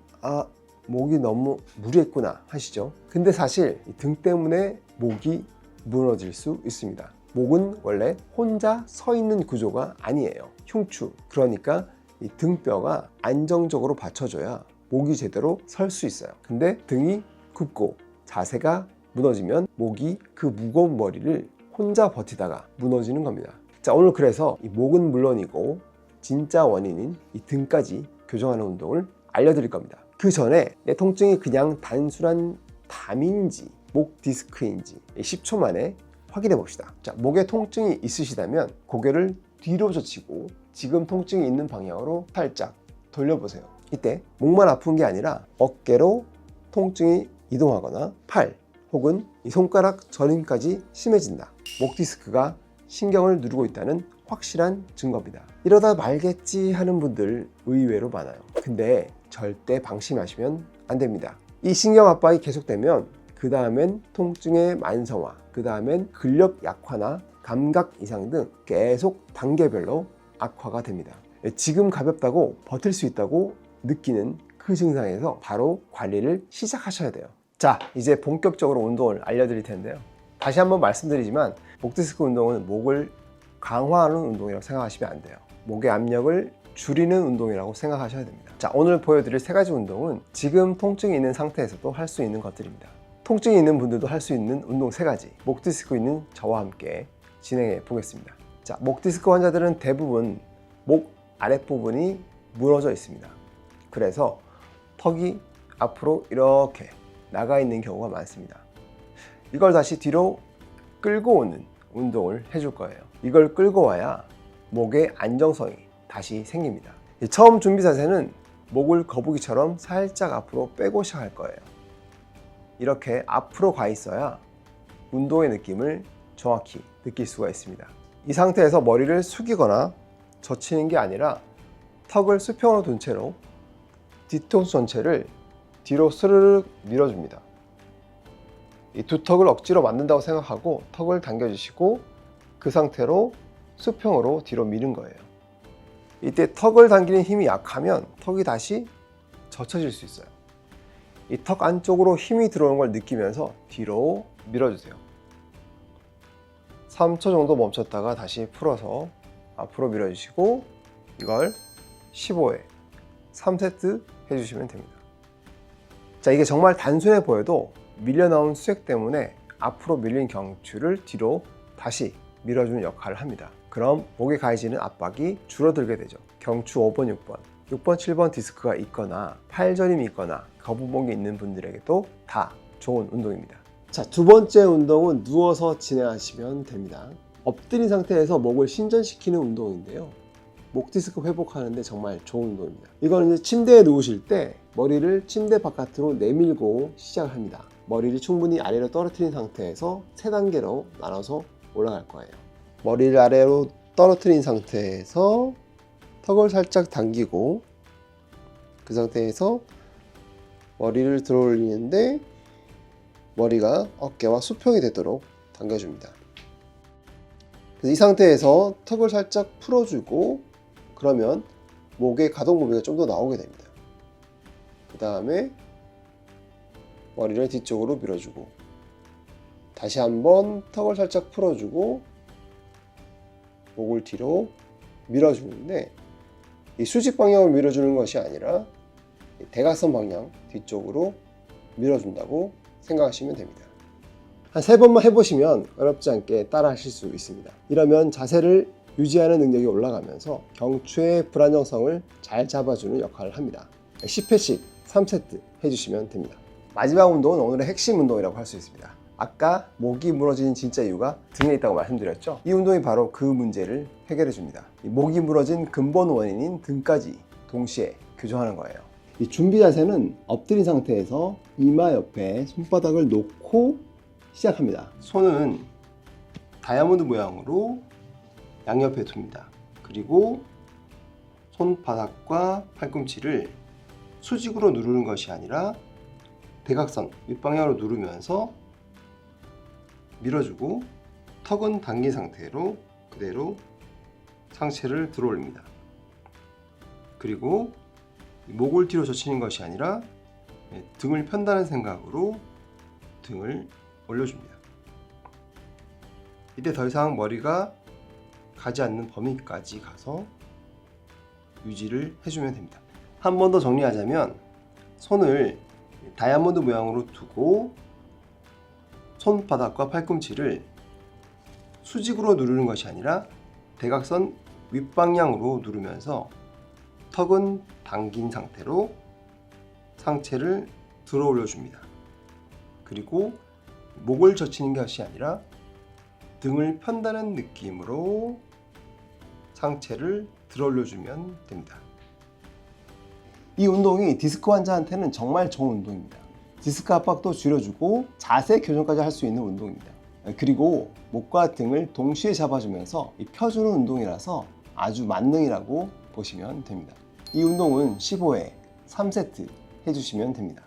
목이 너무 무리했구나 하시죠. 근데 사실 등 때문에 목이 무너질 수 있습니다. 목은 원래 혼자 서 있는 구조가 아니에요. 흉추, 그러니까 이 등뼈가 안정적으로 받쳐줘야 목이 제대로 설 수 있어요. 근데 등이 굽고 자세가 무너지면 목이 그 무거운 머리를 혼자 버티다가 무너지는 겁니다. 자, 오늘 그래서 이 목은 물론이고 진짜 원인인 이 등까지 교정하는 운동을 알려드릴 겁니다. 그 전에 내 통증이 그냥 단순한 담인지 목 디스크인지 10초 만에 확인해 봅시다. 자, 목에 통증이 있으시다면 고개를 뒤로 젖히고 지금 통증이 있는 방향으로 살짝 돌려보세요. 이때 목만 아픈 게 아니라 어깨로 통증이 이동하거나 팔 혹은 이 손가락 저림까지 심해진다. 목 디스크가 신경을 누르고 있다는 확실한 증거입니다. 이러다 말겠지 하는 분들 의외로 많아요. 근데 절대 방심하시면 안 됩니다. 이 신경 압박이 계속되면 그 다음엔 통증의 만성화, 그 다음엔 근력 약화나 감각 이상 등 계속 단계별로 악화가 됩니다. 지금 가볍다고 버틸 수 있다고 느끼는 그 증상에서 바로 관리를 시작하셔야 돼요. 자, 이제 본격적으로 운동을 알려드릴 텐데요. 다시 한번 말씀드리지만 목 디스크 운동은 목을 강화하는 운동이라고 생각하시면 안 돼요. 목의 압력을 줄이는 운동이라고 생각하셔야 됩니다. 자, 오늘 보여드릴 세 가지 운동은 지금 통증이 있는 상태에서도 할 수 있는 것들입니다. 통증이 있는 분들도 할 수 있는 운동 세 가지, 목 디스크 있는 저와 함께 진행해 보겠습니다. 자, 목 디스크 환자들은 대부분 목 아랫부분이 무너져 있습니다. 그래서 턱이 앞으로 이렇게 나가 있는 경우가 많습니다. 이걸 다시 뒤로 끌고 오는 운동을 해줄 거예요. 이걸 끌고 와야 목의 안정성이 다시 생깁니다. 처음 준비 자세는 목을 거북이처럼 살짝 앞으로 빼고 시작할 거예요. 이렇게 앞으로 가 있어야 운동의 느낌을 정확히 느낄 수가 있습니다. 이 상태에서 머리를 숙이거나 젖히는 게 아니라 턱을 수평으로 둔 채로 뒤통수 전체를 뒤로 스르륵 밀어줍니다. 이 두 턱을 억지로 만든다고 생각하고 턱을 당겨주시고 그 상태로 수평으로 뒤로 미는 거예요. 이때 턱을 당기는 힘이 약하면 턱이 다시 젖혀질 수 있어요. 이 턱 안쪽으로 힘이 들어오는 걸 느끼면서 뒤로 밀어주세요. 3초 정도 멈췄다가 다시 풀어서 앞으로 밀어주시고 이걸 15회 3세트 해주시면 됩니다. 자, 이게 정말 단순해 보여도 밀려나온 수액 때문에 앞으로 밀린 경추를 뒤로 다시 밀어주는 역할을 합니다. 그럼 목에 가해지는 압박이 줄어들게 되죠. 경추 5번, 6번, 6번, 7번 디스크가 있거나 팔저림이 있거나 거북목이 있는 분들에게도 다 좋은 운동입니다. 자, 두 번째 운동은 누워서 진행하시면 됩니다. 엎드린 상태에서 목을 신전시키는 운동인데요. 목 디스크 회복하는데 정말 좋은 운동입니다. 이거는 이제 침대에 누우실 때 머리를 침대 바깥으로 내밀고 시작을 합니다. 머리를 충분히 아래로 떨어뜨린 상태에서 3단계로 나눠서 올라갈 거예요. 머리를 아래로 떨어뜨린 상태에서 턱을 살짝 당기고 그 상태에서 머리를 들어 올리는데 머리가 어깨와 수평이 되도록 당겨줍니다. 그래서 이 상태에서 턱을 살짝 풀어주고 그러면 목의 가동 범위가 좀 더 나오게 됩니다. 그 다음에 머리를 뒤쪽으로 밀어주고 다시 한번 턱을 살짝 풀어주고 목을 뒤로 밀어주는데 이 수직 방향으로 밀어주는 것이 아니라 대각선 방향 뒤쪽으로 밀어준다고 생각하시면 됩니다. 한 3번만 해보시면 어렵지 않게 따라 하실 수 있습니다. 이러면 자세를 유지하는 능력이 올라가면서 경추의 불안정성을 잘 잡아주는 역할을 합니다. 10회씩 3세트 해주시면 됩니다. 마지막 운동은 오늘의 핵심 운동이라고 할 수 있습니다. 아까 목이 무너진 진짜 이유가 등에 있다고 말씀드렸죠. 이 운동이 바로 그 문제를 해결해 줍니다. 이 목이 무너진 근본 원인인 등까지 동시에 교정하는 거예요. 이 준비 자세는 엎드린 상태에서 이마 옆에 손바닥을 놓고 시작합니다. 손은 다이아몬드 모양으로 양옆에 둡니다. 그리고 손바닥과 팔꿈치를 수직으로 누르는 것이 아니라 대각선 윗방향으로 누르면서 밀어주고 턱은 당긴 상태로 그대로 상체를 들어 올립니다. 그리고 목을 뒤로 젖히는 것이 아니라 등을 편다는 생각으로 등을 올려줍니다. 이때 더 이상 머리가 가지 않는 범위까지 가서 유지를 해주면 됩니다. 한 번 더 정리하자면 손을 다이아몬드 모양으로 두고 손바닥과 팔꿈치를 수직으로 누르는 것이 아니라 대각선 윗방향으로 누르면서 턱은 당긴 상태로 상체를 들어 올려줍니다. 그리고 목을 젖히는 것이 아니라 등을 편다는 느낌으로 상체를 들어 올려주면 됩니다. 이 운동이 디스크 환자한테는 정말 좋은 운동입니다. 디스크 압박도 줄여주고 자세 교정까지 할 수 있는 운동입니다. 그리고 목과 등을 동시에 잡아주면서 펴주는 운동이라서 아주 만능이라고 보시면 됩니다. 이 운동은 15회 3세트 해주시면 됩니다.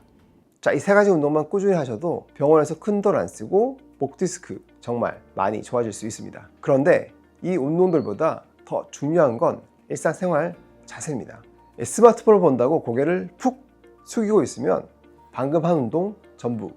자, 이 세 가지 운동만 꾸준히 하셔도 병원에서 큰 돈 안 쓰고 목 디스크 정말 많이 좋아질 수 있습니다. 그런데 이 운동들보다 더 중요한 건 일상생활 자세입니다. 스마트폰을 본다고 고개를 푹 숙이고 있으면 방금 한 운동 전부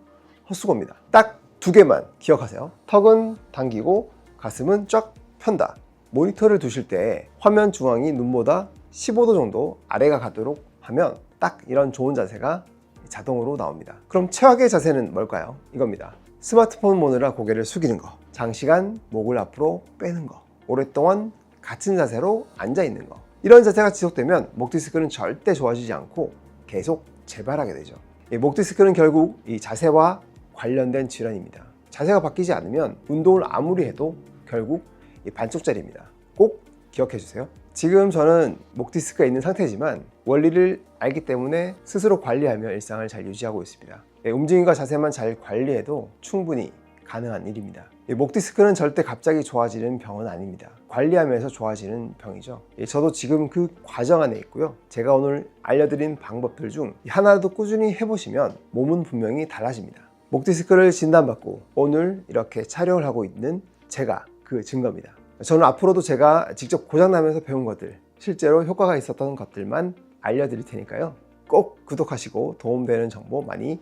헛수고입니다. 딱 두 개만 기억하세요. 턱은 당기고 가슴은 쫙 편다. 모니터를 두실 때 화면 중앙이 눈보다 15도 정도 아래가 가도록 하면 딱 이런 좋은 자세가 자동으로 나옵니다. 그럼 최악의 자세는 뭘까요? 이겁니다. 스마트폰 보느라 고개를 숙이는 거, 장시간 목을 앞으로 빼는 거, 오랫동안 같은 자세로 앉아 있는 거. 이런 자세가 지속되면 목 디스크는 절대 좋아지지 않고 계속 재발하게 되죠. 목 디스크는 결국 이 자세와 관련된 질환입니다. 자세가 바뀌지 않으면 운동을 아무리 해도 결국 반쪽짜리입니다. 꼭 기억해 주세요. 지금 저는 목 디스크가 있는 상태지만 원리를 알기 때문에 스스로 관리하며 일상을 잘 유지하고 있습니다. 움직임과 자세만 잘 관리해도 충분히 가능한 일입니다. 목 디스크는 절대 갑자기 좋아지는 병은 아닙니다. 관리하면서 좋아지는 병이죠. 저도 지금 그 과정 안에 있고요. 제가 오늘 알려드린 방법들 중 하나라도 꾸준히 해보시면 몸은 분명히 달라집니다. 목 디스크를 진단받고 오늘 이렇게 촬영을 하고 있는 제가 그 증거입니다. 저는 앞으로도 제가 직접 고장나면서 배운 것들, 실제로 효과가 있었던 것들만 알려드릴 테니까요. 꼭 구독하시고 도움되는 정보 많이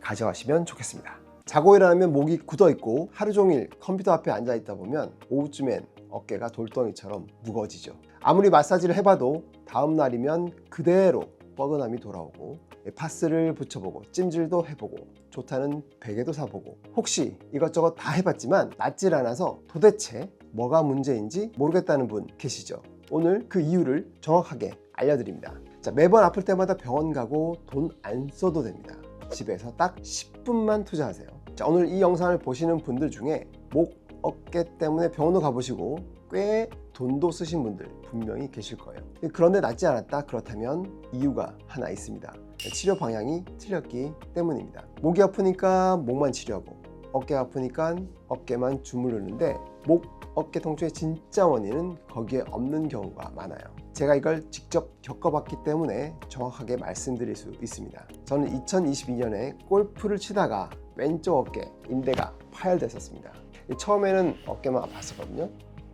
가져가시면 좋겠습니다. 자고 일어나면 목이 굳어 있고 하루 종일 컴퓨터 앞에 앉아 있다 보면 오후쯤엔 어깨가 돌덩이처럼 무거워지죠. 아무리 마사지를 해봐도 다음 날이면 그대로 뻐근함이 돌아오고 파스를 붙여보고 찜질도 해보고 좋다는 베개도 사보고 혹시 이것저것 다 해봤지만 낫질 않아서 도대체 뭐가 문제인지 모르겠다는 분 계시죠? 오늘 그 이유를 정확하게 알려드립니다. 자, 매번 아플 때마다 병원 가고 돈 안 써도 됩니다. 집에서 딱 10분만 투자하세요. 자, 오늘 이 영상을 보시는 분들 중에 목, 어깨 때문에 병원도 가보시고 꽤 돈도 쓰신 분들 분명히 계실 거예요. 그런데 낫지 않았다? 그렇다면 이유가 하나 있습니다. 치료 방향이 틀렸기 때문입니다. 목이 아프니까 목만 치료하고 어깨가 아프니까 어깨만 주무르는데 목, 어깨 통증의 진짜 원인은 거기에 없는 경우가 많아요. 제가 이걸 직접 겪어봤기 때문에 정확하게 말씀드릴 수 있습니다. 저는 2022년에 골프를 치다가 왼쪽 어깨 인대가 파열됐었습니다. 처음에는 어깨만 아팠었거든요.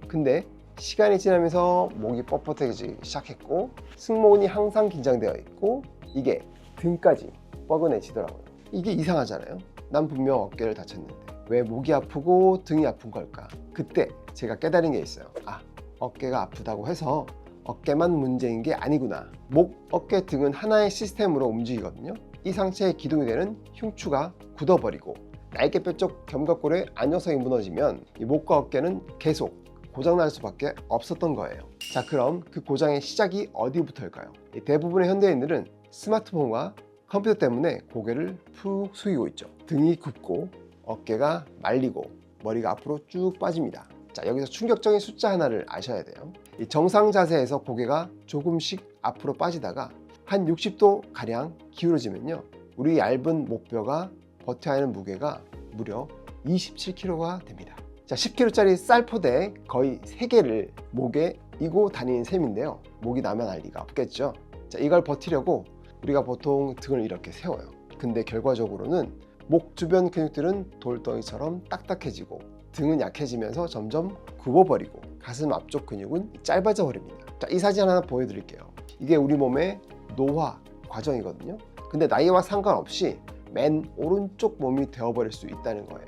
근데 시간이 지나면서 목이 뻣뻣해지기 시작했고 승모근이 항상 긴장되어 있고 이게 등까지 뻐근해지더라고요. 이게 이상하잖아요. 난 분명 어깨를 다쳤는데 왜 목이 아프고 등이 아픈 걸까? 그때 제가 깨달은 게 있어요. 아, 어깨가 아프다고 해서 어깨만 문제인 게 아니구나. 목, 어깨, 등은 하나의 시스템으로 움직이거든요. 이 상체의 기둥이 되는 흉추가 굳어버리고 날개뼈 쪽 견갑골의 안정성이 무너지면 이 목과 어깨는 계속 고장날 수밖에 없었던 거예요. 자, 그럼 그 고장의 시작이 어디부터일까요? 대부분의 현대인들은 스마트폰과 컴퓨터 때문에 고개를 푹 숙이고 있죠. 등이 굽고 어깨가 말리고 머리가 앞으로 쭉 빠집니다. 자, 여기서 충격적인 숫자 하나를 아셔야 돼요. 이 정상 자세에서 고개가 조금씩 앞으로 빠지다가 한 60도 가량 기울어지면요, 우리 얇은 목뼈가 버텨야 하는 무게가 무려 27kg가 됩니다. 자, 10kg짜리 쌀포대 거의 3개를 목에 이고 다니는 셈인데요, 목이 나면 알 리가 없겠죠. 자, 이걸 버티려고 우리가 보통 등을 이렇게 세워요. 근데 결과적으로는 목 주변 근육들은 돌덩이처럼 딱딱해지고 등은 약해지면서 점점 굽어버리고 가슴 앞쪽 근육은 짧아져 버립니다. 자, 이 사진 하나 보여드릴게요. 이게 우리 몸의 노화 과정이거든요. 근데 나이와 상관없이 맨 오른쪽 몸이 되어버릴 수 있다는 거예요.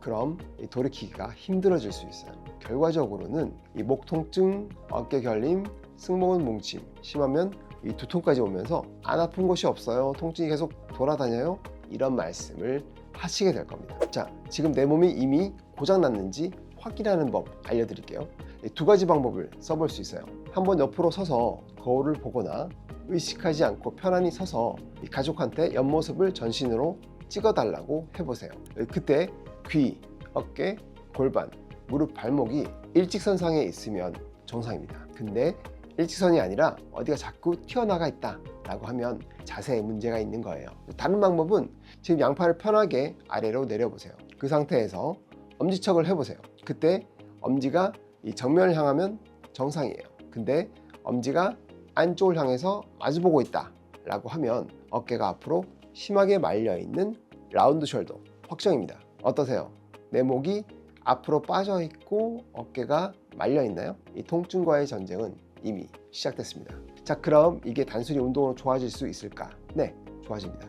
그럼 돌이키기가 힘들어질 수 있어요. 결과적으로는 이 목 통증, 어깨 결림, 승모근 뭉침, 심하면 이 두통까지 오면서 안 아픈 곳이 없어요, 통증이 계속 돌아다녀요, 이런 말씀을 하시게 될 겁니다. 자, 지금 내 몸이 이미 고장났는지 확인하는 법 알려드릴게요. 두 가지 방법을 써볼 수 있어요. 한번 옆으로 서서 거울을 보거나 의식하지 않고 편안히 서서 이 가족한테 옆모습을 전신으로 찍어달라고 해보세요. 그때 귀, 어깨, 골반, 무릎, 발목이 일직선상에 있으면 정상입니다. 근데 일직선이 아니라 어디가 자꾸 튀어나가 있다 라고 하면 자세에 문제가 있는 거예요. 다른 방법은 지금 양팔을 편하게 아래로 내려보세요. 그 상태에서 엄지척을 해보세요. 그때 엄지가 이 정면을 향하면 정상이에요. 근데 엄지가 안쪽을 향해서 마주보고 있다 라고 하면 어깨가 앞으로 심하게 말려있는 라운드 숄더 확정입니다. 어떠세요? 내 목이 앞으로 빠져있고 어깨가 말려있나요? 이 통증과의 전쟁은 이미 시작됐습니다. 자, 그럼 이게 단순히 운동으로 좋아질 수 있을까? 네, 좋아집니다.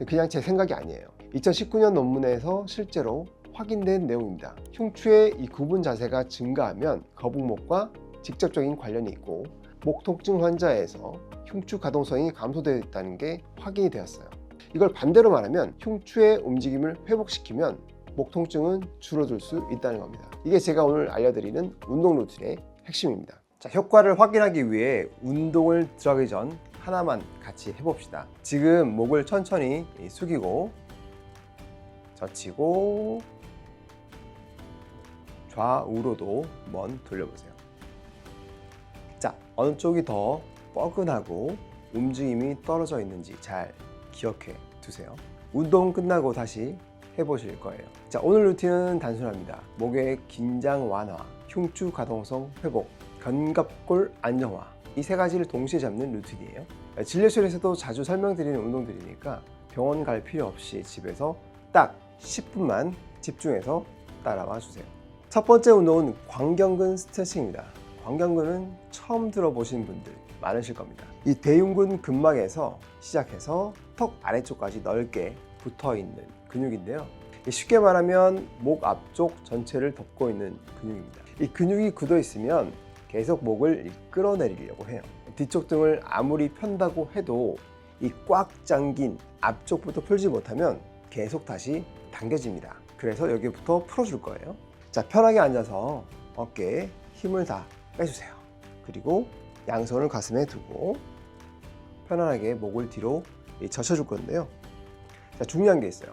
그냥 제 생각이 아니에요. 2019년 논문에서 실제로 확인된 내용입니다. 흉추의 이 구분 자세가 증가하면 거북목과 직접적인 관련이 있고 목 통증 환자에서 흉추 가동성이 감소되어 있다는 게 확인이 되었어요. 이걸 반대로 말하면 흉추의 움직임을 회복시키면 목 통증은 줄어들 수 있다는 겁니다. 이게 제가 오늘 알려드리는 운동 루틴의 핵심입니다. 자, 효과를 확인하기 위해 운동을 들어가기 전 하나만 같이 해봅시다. 지금 목을 천천히 숙이고 젖히고 좌우로도 한번 돌려보세요. 자, 어느 쪽이 더 뻐근하고 움직임이 떨어져 있는지 잘 기억해 두세요. 운동 끝나고 다시 해보실 거예요. 자, 오늘 루틴은 단순합니다. 목의 긴장 완화, 흉추 가동성 회복, 견갑골 안정화, 이 세 가지를 동시에 잡는 루틴이에요. 진료실에서도 자주 설명드리는 운동들이니까 병원 갈 필요 없이 집에서 딱 10분만 집중해서 따라와 주세요. 첫 번째 운동은 광경근 스트레칭입니다. 광경근은 처음 들어보신 분들 많으실 겁니다. 이 대흉근 근막에서 시작해서 턱 아래쪽까지 넓게 붙어 있는 근육인데요. 쉽게 말하면 목 앞쪽 전체를 덮고 있는 근육입니다. 이 근육이 굳어 있으면 계속 목을 끌어내리려고 해요. 뒤쪽 등을 아무리 편다고 해도 이 꽉 잠긴 앞쪽부터 풀지 못하면 계속 다시 당겨집니다. 그래서 여기부터 풀어줄 거예요. 자, 편하게 앉아서 어깨에 힘을 다 빼주세요. 그리고 양손을 가슴에 두고 편안하게 목을 뒤로 젖혀줄 건데요. 자, 중요한 게 있어요.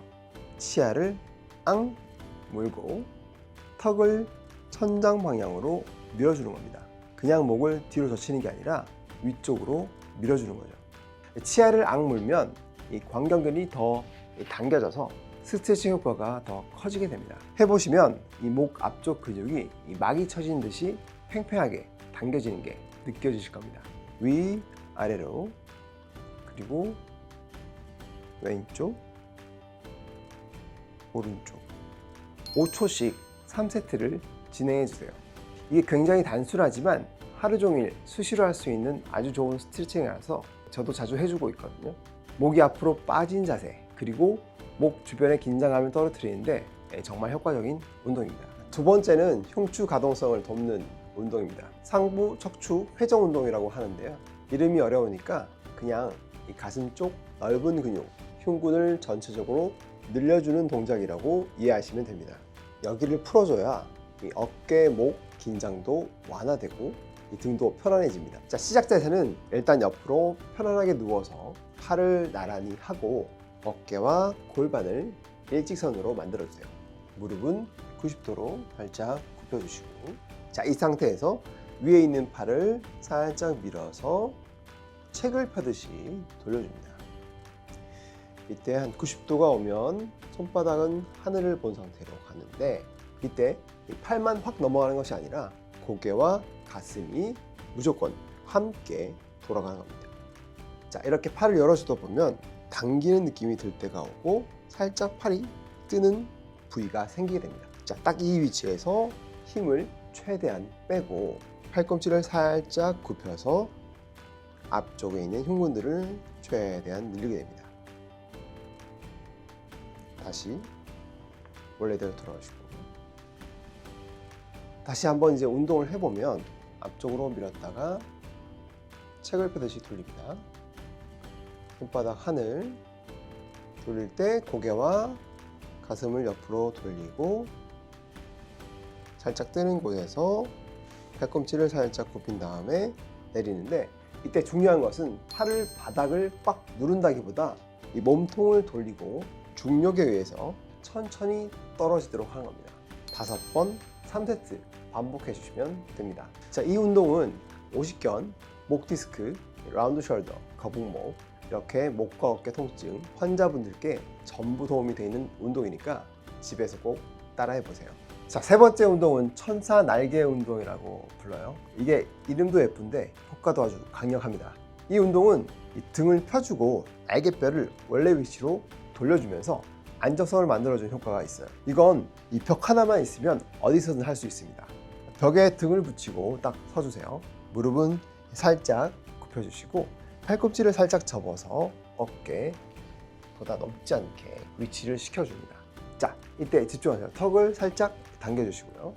치아를 앙 물고 턱을 천장 방향으로 밀어주는 겁니다. 그냥 목을 뒤로 젖히는 게 아니라 위쪽으로 밀어주는 거죠. 치아를 앙 물면 이 광경근이 더 당겨져서 스트레칭 효과가 더 커지게 됩니다. 해보시면 이 목 앞쪽 근육이 이 막이 쳐진 듯이 팽팽하게 당겨지는 게 느껴지실 겁니다. 위, 아래로, 그리고 왼쪽, 오른쪽 5초씩 3세트를 진행해 주세요. 이게 굉장히 단순하지만 하루 종일 수시로 할 수 있는 아주 좋은 스트레칭이라서 저도 자주 해주고 있거든요. 목이 앞으로 빠진 자세, 그리고 목 주변의 긴장감을 떨어뜨리는데 정말 효과적인 운동입니다. 두 번째는 흉추 가동성을 돕는 운동입니다. 상부 척추 회전 운동이라고 하는데요. 이름이 어려우니까 그냥 이 가슴 쪽 넓은 근육, 흉근을 전체적으로 늘려주는 동작이라고 이해하시면 됩니다. 여기를 풀어줘야 이 어깨, 목 긴장도 완화되고 이 등도 편안해집니다. 자, 시작 자세는 일단 옆으로 편안하게 누워서 팔을 나란히 하고 어깨와 골반을 일직선으로 만들어주세요. 무릎은 90도로 살짝 굽혀주시고, 자, 이 상태에서 위에 있는 팔을 살짝 밀어서 책을 펴듯이 돌려줍니다. 이때 한 90도가 오면 손바닥은 하늘을 본 상태로 가는데, 이때 이 팔만 확 넘어가는 것이 아니라 고개와 가슴이 무조건 함께 돌아가는 겁니다. 자, 이렇게 팔을 열어주다 보면 당기는 느낌이 들 때가 오고 살짝 팔이 뜨는 부위가 생기게 됩니다. 자, 딱 이 위치에서 힘을 최대한 빼고 팔꿈치를 살짝 굽혀서 앞쪽에 있는 흉근들을 최대한 늘리게 됩니다. 다시 원래대로 돌아오시고, 다시 한번 이제 운동을 해보면 앞쪽으로 밀었다가 책을 펴듯이 돌립니다. 손바닥 하늘 돌릴 때 고개와 가슴을 옆으로 돌리고 살짝 뜨는 곳에서 팔꿈치를 살짝 굽힌 다음에 내리는데, 이때 중요한 것은 팔을 바닥을 꽉 누른다기보다 이 몸통을 돌리고 중력에 의해서 천천히 떨어지도록 하는 겁니다. 5번 3세트 반복해 주시면 됩니다. 자, 이 운동은 오십견, 목 디스크, 라운드 숄더, 거북목, 이렇게 목과 어깨 통증 환자분들께 전부 도움이 되는 운동이니까 집에서 꼭 따라해 보세요. 자, 세 번째 운동은 천사 날개 운동이라고 불러요. 이게 이름도 예쁜데 효과도 아주 강력합니다. 이 운동은 이 등을 펴주고 날개뼈를 원래 위치로 돌려주면서 안정성을 만들어주는 효과가 있어요. 이건 이 벽 하나만 있으면 어디서든 할 수 있습니다. 벽에 등을 붙이고 딱 서주세요. 무릎은 살짝 굽혀주시고 팔꿈치를 살짝 접어서 어깨보다 넘지 않게 위치를 시켜줍니다. 자, 이때 집중하세요. 턱을 살짝 당겨주시고요.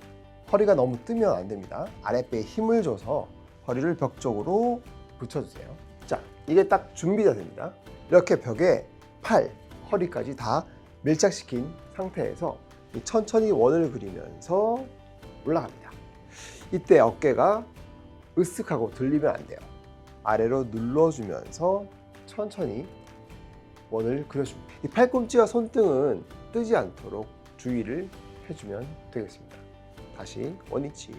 허리가 너무 뜨면 안 됩니다. 아랫배에 힘을 줘서 허리를 벽 쪽으로 붙여주세요. 자, 이게 딱 준비 자세입니다. 이렇게 벽에 팔, 허리까지 다 밀착시킨 상태에서 천천히 원을 그리면서 올라갑니다. 이때 어깨가 으쓱하고 들리면 안 돼요. 아래로 눌러주면서 천천히 원을 그려줍니다. 이 팔꿈치와 손등은 뜨지 않도록 주의를 해주면 되겠습니다. 다시 원위치.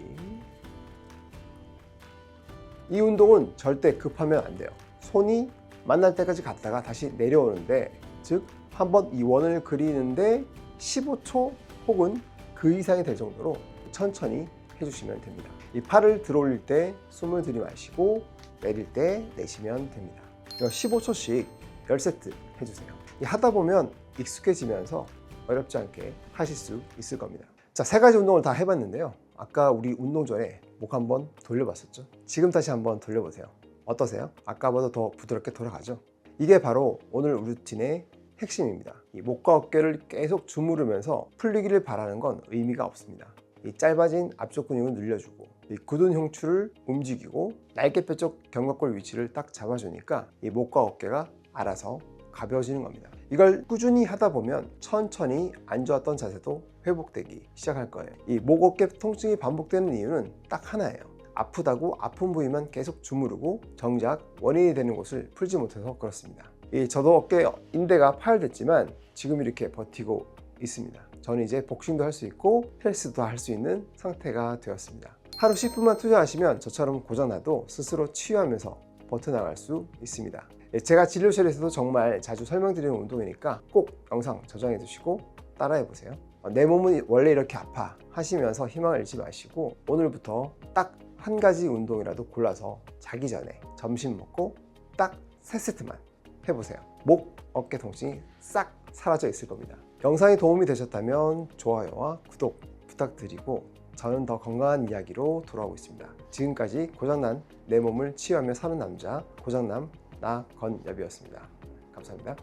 이 운동은 절대 급하면 안 돼요. 손이 만날 때까지 갔다가 다시 내려오는데, 즉 한번 이 원을 그리는데 15초 혹은 그 이상이 될 정도로 천천히 해주시면 됩니다. 이 팔을 들어올릴 때 숨을 들이마시고 내릴 때 내쉬면 됩니다. 15초씩 10세트 해주세요. 하다 보면 익숙해지면서 어렵지 않게 하실 수 있을 겁니다. 자, 3가지 운동을 다 해봤는데요. 아까 우리 운동 전에 목 한번 돌려봤었죠. 지금 다시 한번 돌려보세요. 어떠세요? 아까보다 더 부드럽게 돌아가죠? 이게 바로 오늘 루틴의 핵심입니다. 이 목과 어깨를 계속 주무르면서 풀리기를 바라는 건 의미가 없습니다. 이 짧아진 앞쪽 근육을 늘려주고 이 굳은 흉추를 움직이고 날개뼈 쪽 견갑골 위치를 딱 잡아주니까 이 목과 어깨가 알아서 가벼워지는 겁니다. 이걸 꾸준히 하다 보면 천천히 안 좋았던 자세도 회복되기 시작할 거예요. 이 목 어깨 통증이 반복되는 이유는 딱 하나예요. 아프다고 아픈 부위만 계속 주무르고 정작 원인이 되는 곳을 풀지 못해서 그렇습니다. 저도 어깨 인대가 파열됐지만 지금 이렇게 버티고 있습니다. 저는 이제 복싱도 할 수 있고 헬스도 할 수 있는 상태가 되었습니다. 하루 10분만 투자하시면 저처럼 고장나도 스스로 치유하면서 버텨나갈 수 있습니다. 제가 진료실에서도 정말 자주 설명드리는 운동이니까 꼭 영상 저장해 두시고 따라해 보세요. 내 몸은 원래 이렇게 아파 하시면서 희망을 잃지 마시고 오늘부터 딱 한 가지 운동이라도 골라서 자기 전에 점심 먹고 딱 3세트만 해보세요. 목, 어깨 통증이 싹 사라져 있을 겁니다. 영상이 도움이 되셨다면 좋아요와 구독 부탁드리고 저는 더 건강한 이야기로 돌아오고 있습니다. 지금까지 고장난 내 몸을 치유하며 사는 남자 고장남 나건엽이었습니다. 감사합니다.